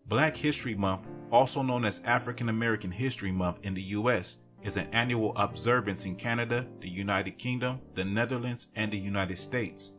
Black History Month, also known as African American History Month in the U.S., is an annual observance in Canada, the United Kingdom, the Netherlands, and the United States.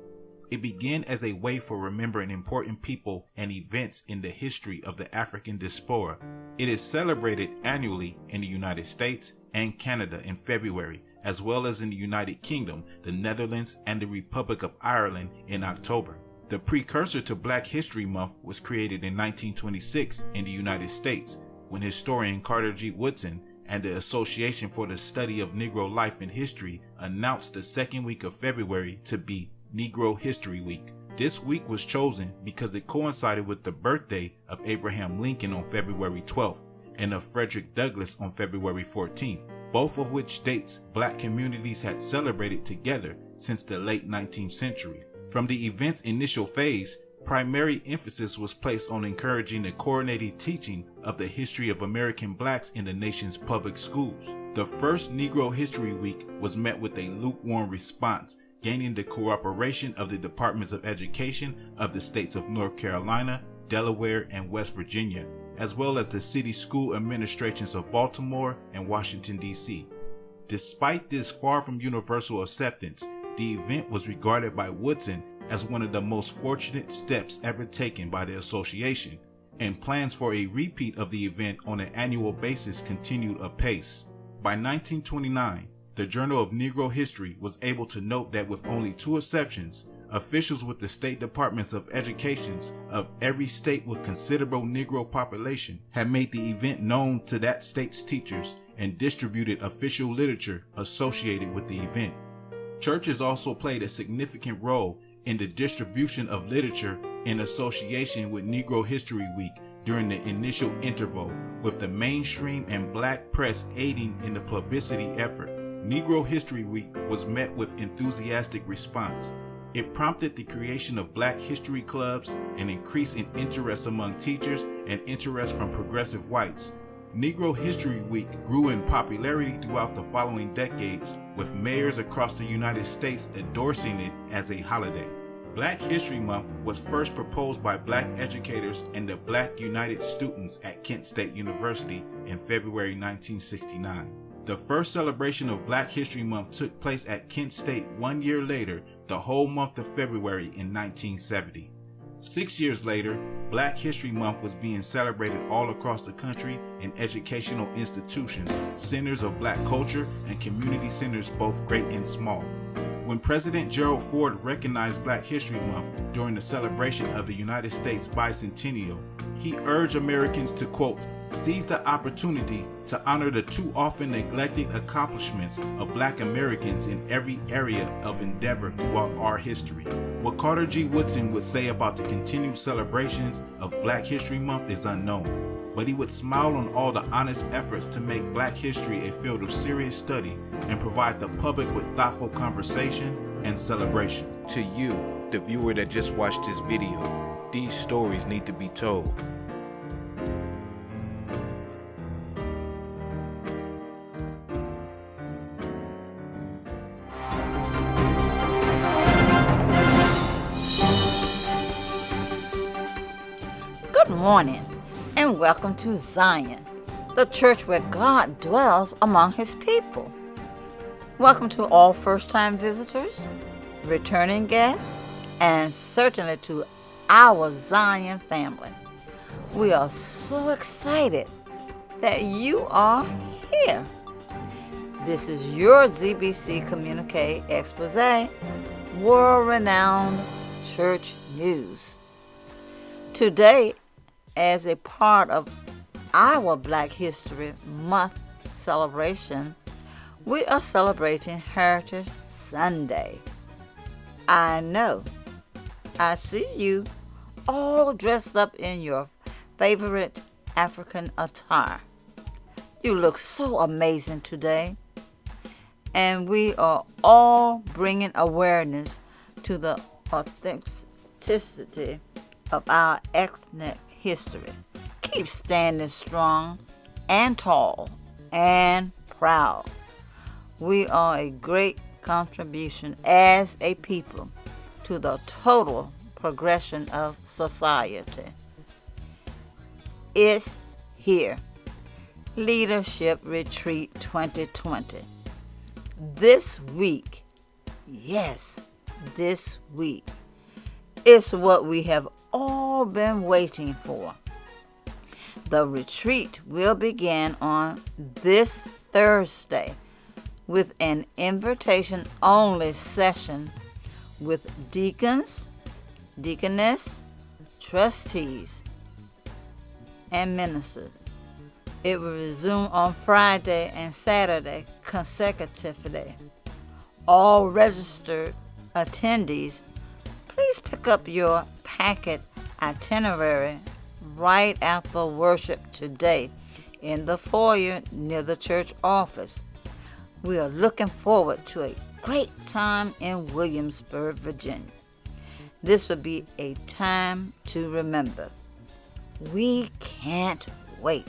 It began as a way for remembering important people and events in the history of the African diaspora. It is celebrated annually in the United States and Canada in February, as well as in the United Kingdom, the Netherlands, and the Republic of Ireland in October. The precursor to Black History Month was created in 1926 in the United States when historian Carter G. Woodson and the Association for the Study of Negro Life and History announced the second week of February to be Negro History Week. This week was chosen because it coincided with the birthday of Abraham Lincoln on February 12th and of Frederick Douglass on February 14th, both of which dates Black communities had celebrated together since the late 19th century. From the event's initial phase, primary emphasis was placed on encouraging the coordinated teaching of the history of American Blacks in the nation's public schools. The first Negro History Week was met with a lukewarm response, gaining the cooperation of the Departments of Education of the states of North Carolina, Delaware, and West Virginia, as well as the city school administrations of Baltimore and Washington, D.C. Despite this far from universal acceptance, the event was regarded by Woodson as one of the most fortunate steps ever taken by the association, and plans for a repeat of the event on an annual basis continued apace. By 1929, the Journal of Negro History was able to note that with only two exceptions, officials with the state departments of educations of every state with considerable Negro population had made the event known to that state's teachers and distributed official literature associated with the event. Churches also played a significant role in the distribution of literature in association with Negro History Week during the initial interval, with the mainstream and Black press aiding in the publicity effort. Negro History Week was met with enthusiastic response. It prompted the creation of Black history clubs, an increase in interest among teachers, and interest from progressive whites. Negro History Week grew in popularity throughout the following decades, with mayors across the United States endorsing it as a holiday. Black History Month was first proposed by Black educators and the Black United Students at Kent State University in February 1969. The first celebration of Black History Month took place at Kent State 1 year later, the whole month of February in 1970. 6 years later, Black History Month was being celebrated all across the country in educational institutions, centers of Black culture, and community centers both great and small. When President Gerald Ford recognized Black History Month during the celebration of the United States bicentennial, he urged Americans to, quote, seize the opportunity to honor the too often neglected accomplishments of Black Americans in every area of endeavor throughout our history. What Carter G. Woodson would say about the continued celebrations of Black History Month is unknown, but he would smile on all the honest efforts to make Black history a field of serious study and provide the public with thoughtful conversation and celebration. To you, the viewer that just watched this video, these stories need to be told. Good morning, and welcome to Zion, the church where God dwells among his people. Welcome to all first-time visitors, returning guests, and certainly to our Zion family. We are so excited that you are here. This is your ZBC Communique Expose, world-renowned church news. Today, as a part of our Black History Month celebration, we are celebrating Heritage Sunday. I know, I see you all dressed up in your favorite African attire. You look so amazing today, and we are all bringing awareness to the authenticity of our ethnic history. Keep standing strong and tall and proud. We are a great contribution as a people to the total progression of society. is here. Leadership Retreat 2020. This week, yes, this week, is what we have all been waiting for. The retreat will begin on this Thursday with an invitation-only session with deacons, deaconess, trustees, and ministers. It will resume on Friday and Saturday consecutively. All registered attendees, please pick up your packet itinerary right after worship today in the foyer near the church office. We are looking forward to a great time in Williamsburg, Virginia. This will be a time to remember. We can't wait.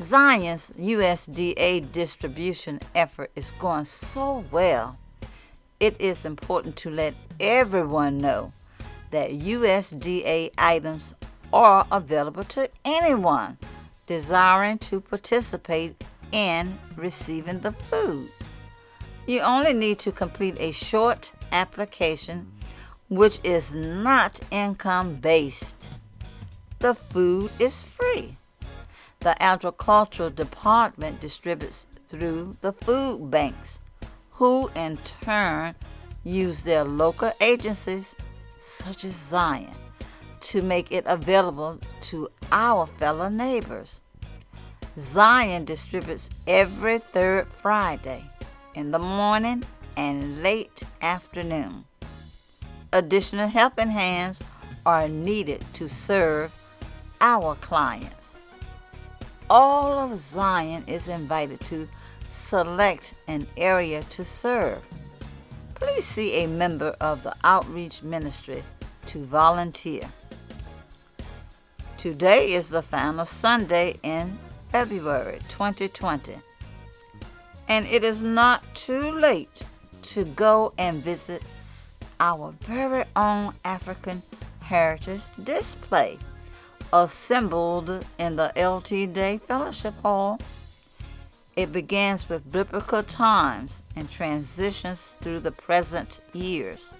Zion's USDA distribution effort is going so well. It is important to let everyone know that USDA items are available to anyone desiring to participate in receiving the food. You only need to complete a short application which is not income-based. The food is free. The Agricultural Department distributes through the food banks, who in turn use their local agencies, such as Zion, to make it available to our fellow neighbors. Zion distributes every third Friday in the morning and late afternoon. Additional helping hands are needed to serve our clients. All of Zion is invited to select an area to serve. Please see a member of the outreach ministry to volunteer. Today is the final Sunday in February 2020, and it is not too late to go and visit our very own African Heritage Display, assembled in the LT Day Fellowship Hall. It begins with biblical times and transitions through the present years.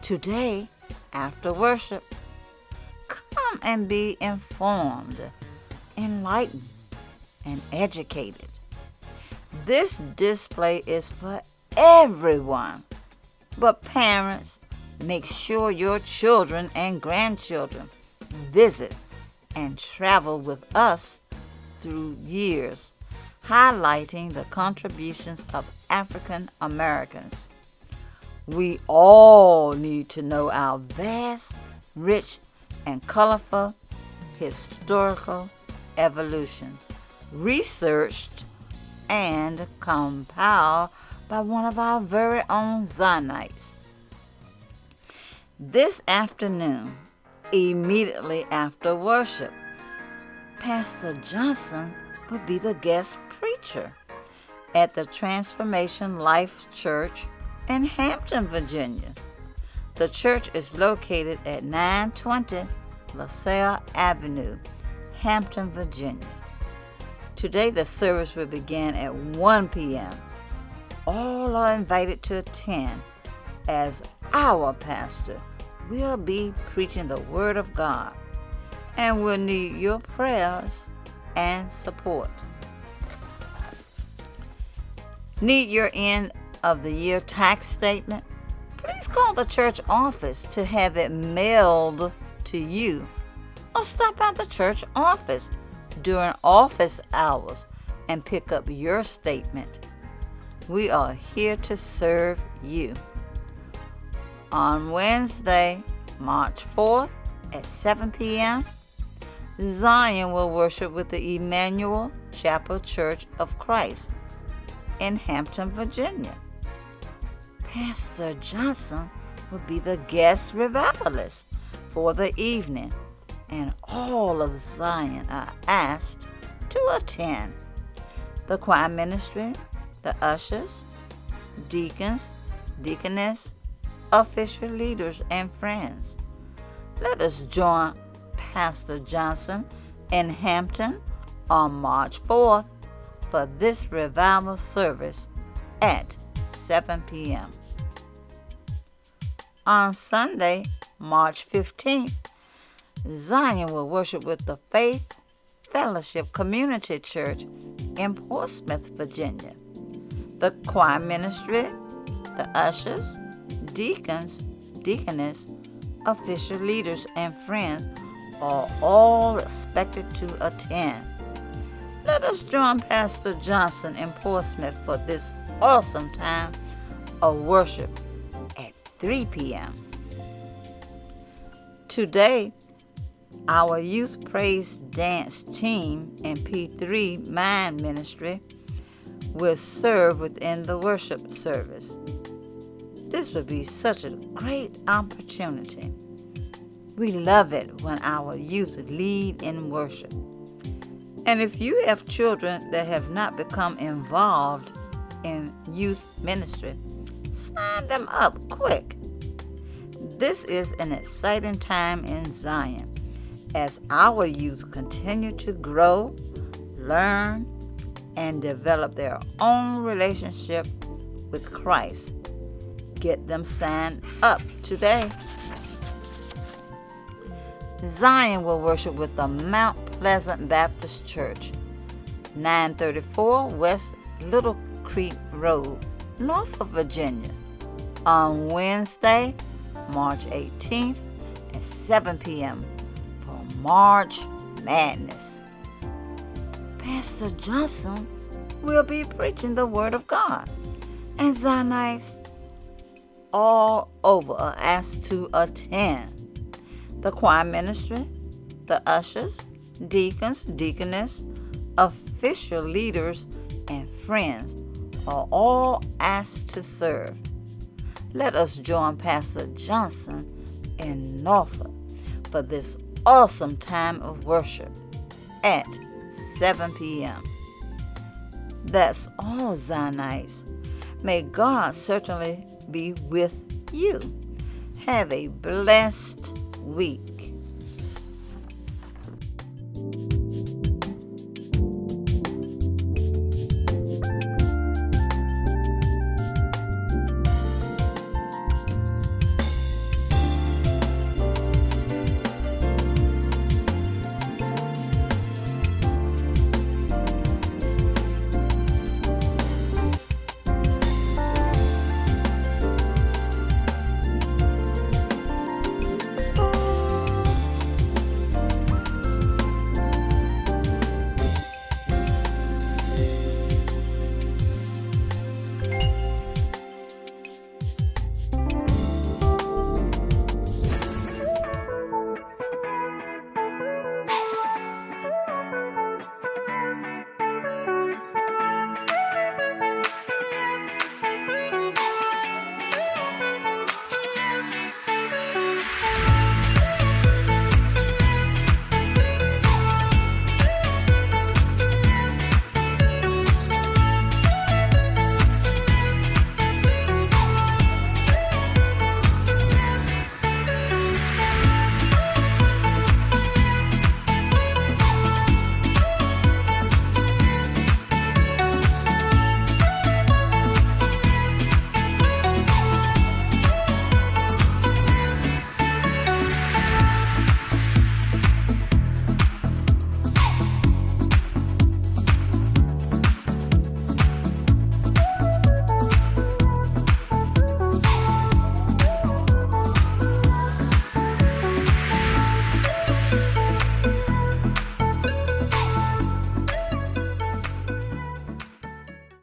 Today, after worship, come and be informed, enlightened, and educated. This display is for everyone, but parents, make sure your children and grandchildren visit and travel with us through years, highlighting the contributions of African Americans. We all need to know our vast, rich, and colorful historical evolution, researched and compiled by one of our very own Zionites. This afternoon, immediately after worship, Pastor Johnson will be the guest preacher at the Transformation Life Church in Hampton, Virginia. The church is located at 920 LaSalle Avenue, Hampton, Virginia. Today the service will begin at 1 p.m. All are invited to attend, as our pastor will be preaching the Word of God, and will need your prayers and support. Need your end of the year tax statement? Please call the church office to have it mailed to you, or stop by the church office during office hours and pick up your statement. We are here to serve you. On Wednesday, March 4th at 7 p.m., Zion will worship with the Emmanuel Chapel Church of Christ in Hampton, Virginia. Pastor Johnson will be the guest revivalist for the evening, and all of Zion are asked to attend. The choir ministry, the ushers, deacons, deaconess, official leaders, and friends. Let us join Pastor Johnson in Hampton on March 4th for this revival service at 7 p.m. On Sunday, March 15th, Zion will worship with the Faith Fellowship Community Church in Portsmouth, Virginia. The choir ministry, the ushers, deacons, deaconess, official leaders, and friends are all expected to attend. Let us join Pastor Johnson in Portsmouth for this awesome time of worship at 3 p.m. Today, our Youth Praise Dance team and P3 Mind Ministry will serve within the worship service. This would be such a great opportunity. We love it when our youth lead in worship. And if you have children that have not become involved in youth ministry, sign them up quick. This is an exciting time in Zion as our youth continue to grow, learn, and develop their own relationship with Christ. Get them signed up today. Zion will worship with the Mount Pleasant Baptist Church, 934 West Little Creek Road, Norfolk, Virginia, on Wednesday, March 18th at 7 p.m. for March Madness. Pastor Johnson will be preaching the Word of God, and Zionites all over are asked to attend. The choir ministry, the ushers, deacons, deaconess, official leaders, and friends are all asked to serve. Let us join Pastor Johnson in Norfolk for this awesome time of worship at 7 p.m. That's all, Zionites. May God certainly be with you. Have a blessed week.